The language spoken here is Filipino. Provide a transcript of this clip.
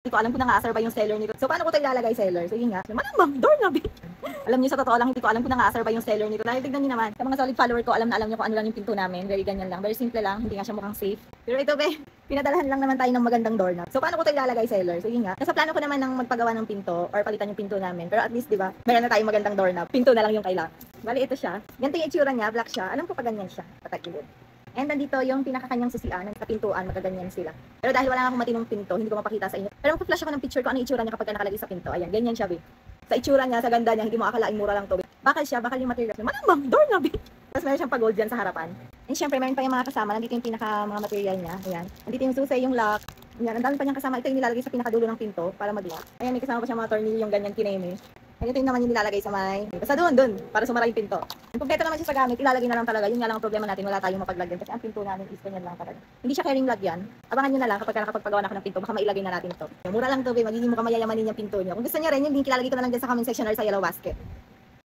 Hindi ko alam kung nang-aasar ba yung seller nito. So, paano ko ito ilalagay, seller? Sige nga. Malamang, doorknob. Alam niyo, sa totoo lang, hindi ko alam kung nang-aasar ba yung seller nito. Dahil tignan niyo naman, sa mga solid follower ko, alam na alam niyo kung ano lang yung pinto namin. Very ganyan lang. Very simple lang. Hindi nga siya mukhang safe. Pero ito, be, pinadalahan lang naman tayo ng magandang doorknob. So, paano ko ito ilalagay, seller? Sige nga. Nasa plano ko naman ng magpagawa ng pinto or palitan yung pinto namin. Pero at least, di ba, meron na tayong magandang doorknob. Pinto na lang yung kailangan. Bali, ito siya. Ganito yung itsura niya. Black siya. Alam ko pa ganyan siya. Patagilid. And nandito yung pinakakanyang susian, sa pintuan, magaganyan sila. Pero dahil wala nga akong matinong pinto, hindi ko mapakita sa inyo. Pero magpa-flash ako ng picture ko ano itsura niya kapag nakalagay sa pinto. Ayan, ganyan siya, be. Sa itsura niya, sa ganda niya, hindi mo akalaing mura lang to, be. Bakal siya, bakal yung material. Malamang, doorknob, be. Tapos meron siyang pa-gold dyan sa harapan. And syempre, meron pa yung mga kasama. Nandito yung mga material niya. Ayan. Nandito yung susi, yung lock. Ayan, ang dami pa niyang kasama. Ito yung nilalagay sa pinakadulo ng pinto para mag-lock. Ayan, may kasama pa siya mga tornilyo, yung ganyan kineme. And ito yung naman yung nilalagay sa may, basta doon, para sumara yung pinto. Kung kompleto naman siya sa gamit, ilalagay na lang talaga. Yun nga lang ang problema natin, wala tayong mapaglagyan. Kasi ang pinto namin is ganyan lang talaga. Hindi siya carrying lagyan. Abangan nyo na lang kapag nakapagpagawa na ako ng pinto, baka mailagay na natin ito. Mura lang to, be. Magiging mukhang mayayamanin yung pinto nyo. Kung gusto nyo rin, yung link ilalagay ko na lang dyan sa comment section or sa yellow basket.